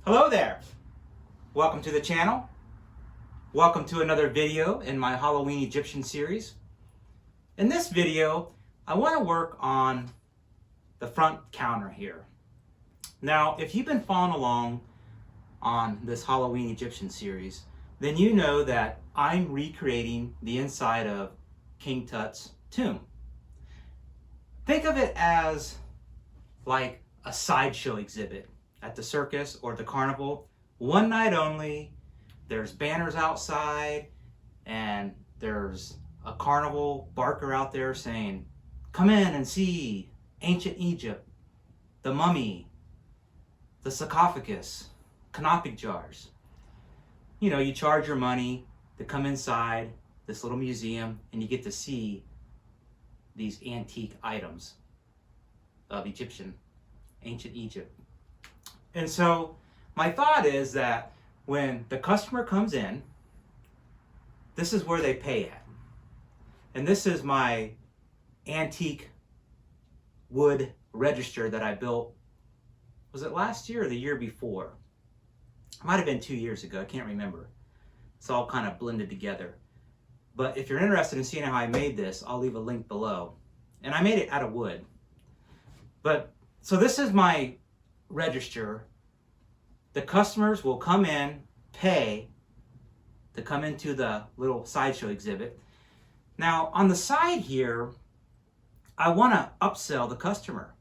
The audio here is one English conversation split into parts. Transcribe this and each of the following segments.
Hello there! Welcome to the channel. Welcome to another video in my Halloween Egyptian series. In this video, I want to work on the front counter here. Now, if you've been following along on this Halloween Egyptian series, then you know that I'm recreating the inside of King Tut's tomb. Think of it as like a sideshow exhibit at the circus or the carnival. One night only, there's banners outside, and there's a carnival barker out there saying, "Come in and see ancient Egypt, the mummy, the sarcophagus, canopic jars." You know, you charge your money to come inside this little museum, and you get to see these antique items of ancient Egypt. And so my thought is that when the customer comes in, this is where they pay at. And this is my antique wood register that I built, was it last year or the year before? It might have been 2 years ago, I can't remember. It's all kind of blended together. But if you're interested in seeing how I made this, I'll leave a link below. And I made it out of wood. So this is my register. The customers will come in, pay to come into the little sideshow exhibit. Now on the side here, I want to upsell the customer.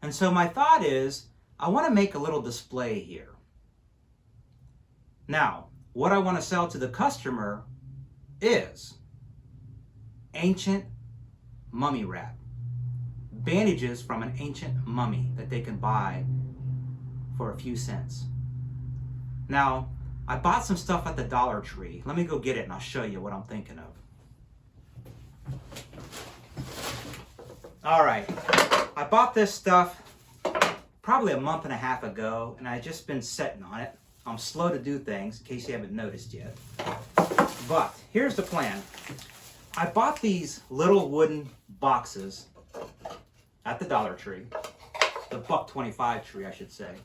And so my thought is, I want to make a little display here. Now, what I want to sell to the customer is ancient mummy wrap. Bandages from an ancient mummy that they can buy for a few cents. Now, I bought some stuff at the Dollar Tree. Let me go get it and I'll show you what I'm thinking of. All right, I bought this stuff probably a month and a half ago, and I've just been sitting on it. I'm slow to do things, in case you haven't noticed yet. But here's the plan. I bought these little wooden boxes at the Dollar Tree, the $1.25 tree, I should say.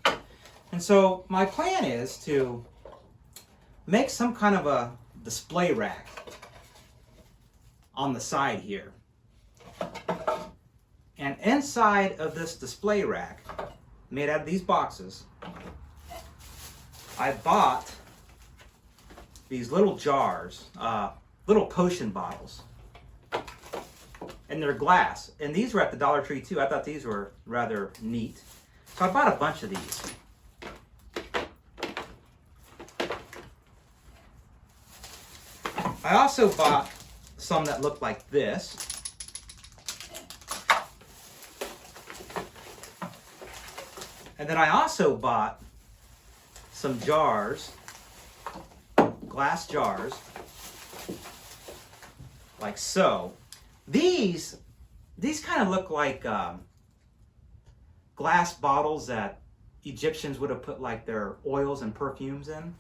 And so my plan is to make some kind of a display rack on the side here. And inside of this display rack, made out of these boxes, I bought these little jars, little potion bottles. And they're glass. And these were at the Dollar Tree too. I thought these were rather neat. So I bought a bunch of these. I also bought some that looked like this. And then I also bought some jars, glass jars, like so. These kind of look like glass bottles that Egyptians would have put like their oils and perfumes in.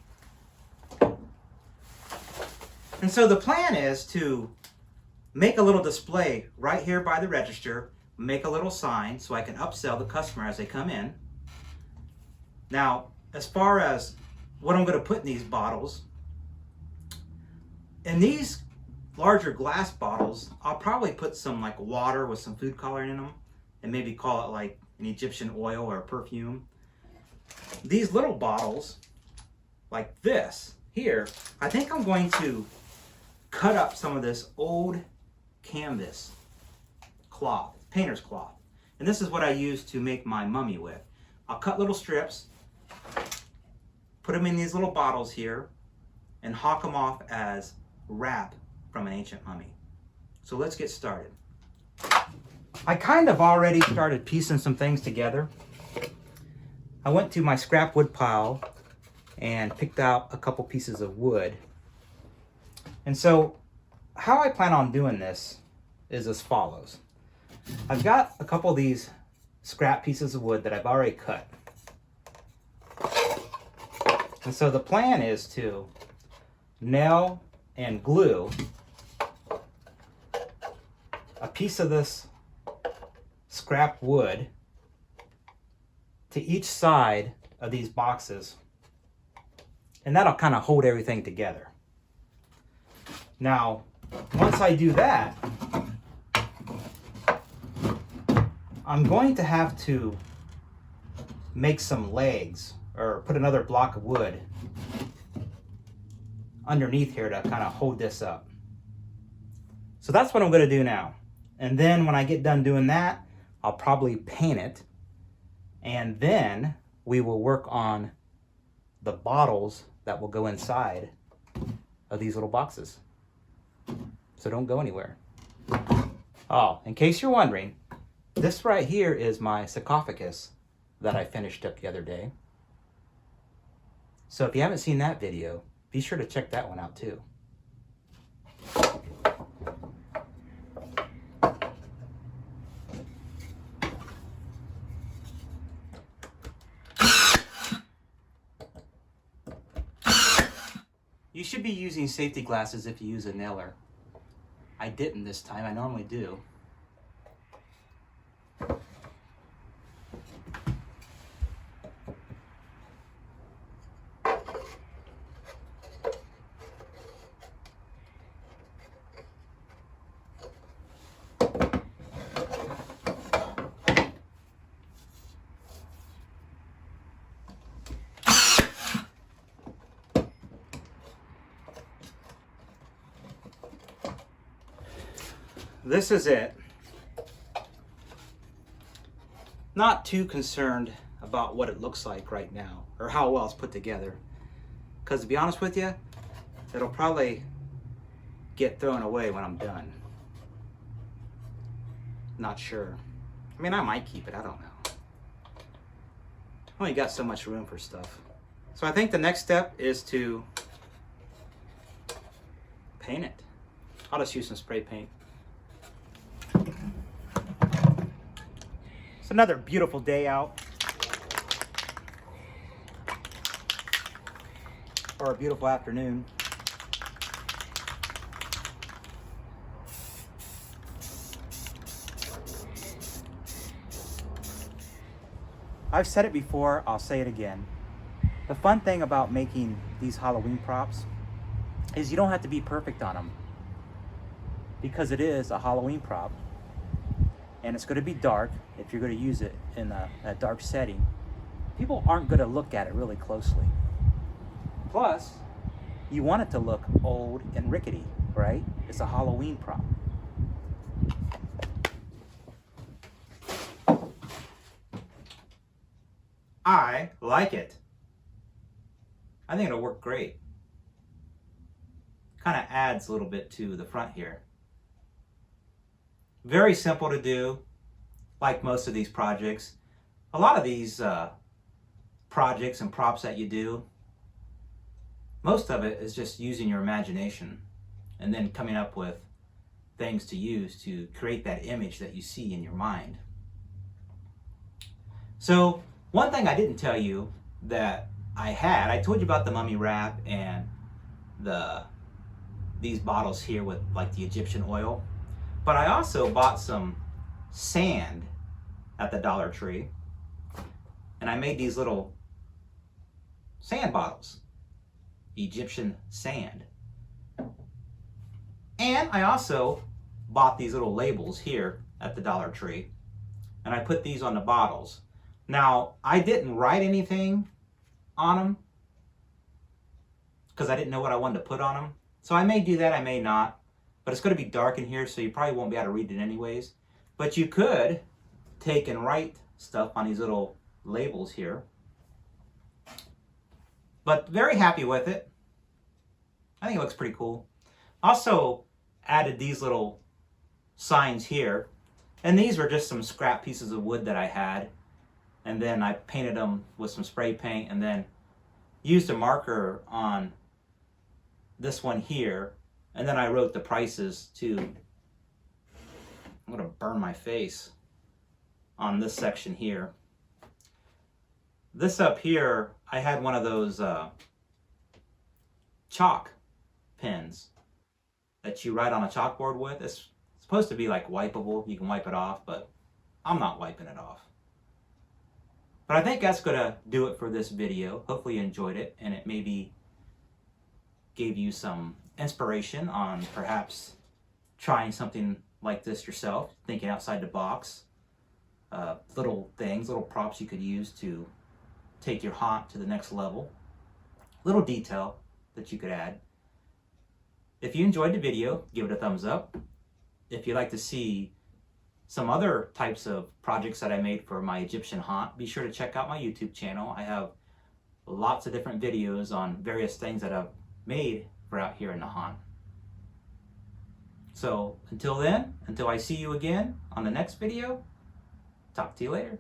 And so the plan is to make a little display right here by the register, make a little sign so I can upsell the customer as they come in. Now, as far as what I'm going to put in these bottles, in these larger glass bottles, I'll probably put some like water with some food coloring in them and maybe call it like an Egyptian oil or perfume. These little bottles, like this here, I think I'm going to cut up some of this old canvas cloth, painter's cloth. And this is what I use to make my mummy with. I'll cut little strips, put them in these little bottles here, and hawk them off as wrap from an ancient mummy. So let's get started. I kind of already started piecing some things together. I went to my scrap wood pile and picked out a couple pieces of wood. And so how I plan on doing this is as follows. I've got a couple of these scrap pieces of wood that I've already cut. And so the plan is to nail and glue a piece of this scrap wood to each side of these boxes And that'll kind of hold everything together. Now, once I do that, I'm going to have to make some legs or put another block of wood underneath here to kind of hold this up. So that's what I'm going to do now. And then when I get done doing that, I'll probably paint it. And then we will work on the bottles that will go inside of these little boxes. So don't go anywhere. Oh, in case you're wondering, this right here is my sarcophagus that I finished up the other day. So if you haven't seen that video, be sure to check that one out too. You should be using safety glasses if you use a nailer. I didn't this time, I normally do. This is it. Not too concerned about what it looks like right now or how well it's put together. Because to be honest with you, it'll probably get thrown away when I'm done. Not sure. I mean, I might keep it, I don't know. I only got so much room for stuff. So I think the next step is to paint it. I'll just use some spray paint. It's another beautiful day out. Or a beautiful afternoon. I've said it before, I'll say it again. The fun thing about making these Halloween props is you don't have to be perfect on them. Because it is a Halloween prop. And it's going to be dark if you're going to use it in a dark setting. People aren't going to look at it really closely. Plus, you want it to look old and rickety, right? It's a Halloween prop. I like it. I think it'll work great. Kind of adds a little bit to the front here. Very simple to do, like most of these projects. A lot of these projects and props that you do, most of it is just using your imagination and then coming up with things to use to create that image that you see in your mind. So one thing I didn't tell you that I told you about the mummy wrap and these bottles here with like the Egyptian oil. But I also bought some sand at the Dollar Tree, and I made these little sand bottles, Egyptian sand. And I also bought these little labels here at the Dollar Tree, and I put these on the bottles. Now, I didn't write anything on them because I didn't know what I wanted to put on them. So I may do that, I may not. But it's going to be dark in here, so you probably won't be able to read it anyways. But you could take and write stuff on these little labels here. But very happy with it. I think it looks pretty cool. Also added these little signs here. And these were just some scrap pieces of wood that I had. And then I painted them with some spray paint and then used a marker on this one here. And then I wrote the prices too. I'm going to burn my face on this section here. This up here, I had one of those chalk pens that you write on a chalkboard with. It's supposed to be like wipeable. You can wipe it off, but I'm not wiping it off. But I think that's going to do it for this video. Hopefully you enjoyed it and it maybe gave you some inspiration on perhaps trying something like this yourself, thinking outside the box. Little things, little props you could use to take your haunt to the next level. Little detail that you could add. If you enjoyed the video, give it a thumbs up. If you'd like to see some other types of projects that I made for my Egyptian haunt, be sure to check out my YouTube channel. I have lots of different videos on various things that I've made for out here in the haunt. So until then, until I see you again on the next video, talk to you later.